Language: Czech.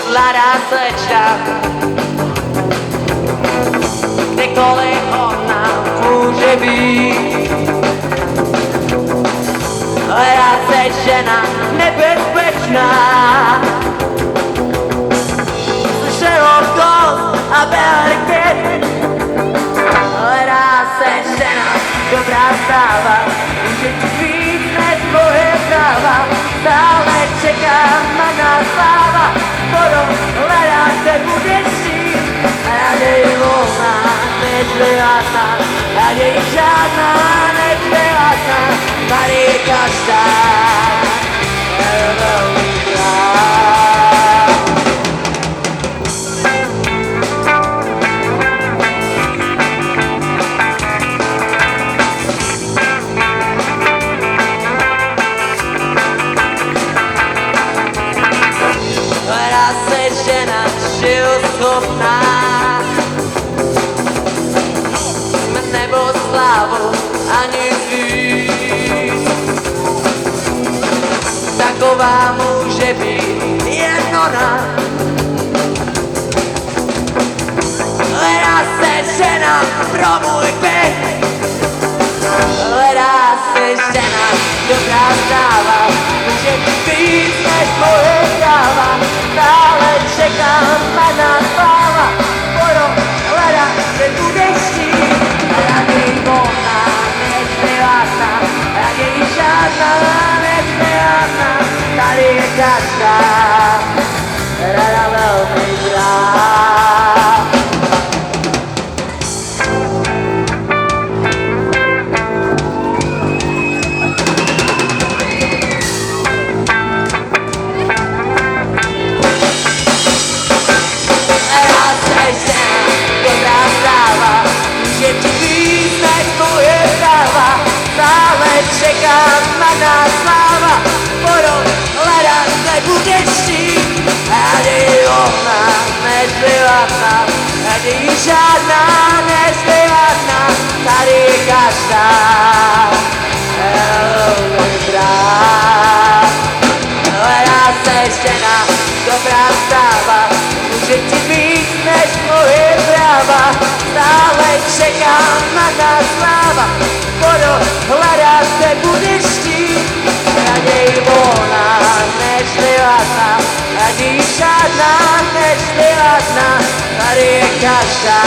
mladá slečna, kdekoliv ona může být. Hledá se žena nebezpečná, Sherlock Holmes a Berger. Hledá se žena, dobrá zpráva, může ti víc než moje práva. Stále čekám na sláva, hledat se budeš žít. Raději volná než vyhlasná, raději žádná než vyhlasná. Tady je každá velmi žena živoschopná, nebo slávu ani víc. Taková může být jen ona. Hledá se žena pro můj pěch. Hledá se žena, dobrá zpráva, může být víc než moje práva. Stále čekám na sláva, hledat se budeš chtít. Raději volná než privátná, raději žádná než privátná. Tady je každá rada velmi zlá. Čekám na sláva, hledat se budeš chtít. Raději volná než privátná, raději žádná než privátná. Tady je každá dobrá. Hledá se žena, dobrá zpráva, může ti víc než moje práva. Stále čekám na sláva, hledat se budeš chtít. Raději volná než privátná, raději žádná než privátná. Tady je každá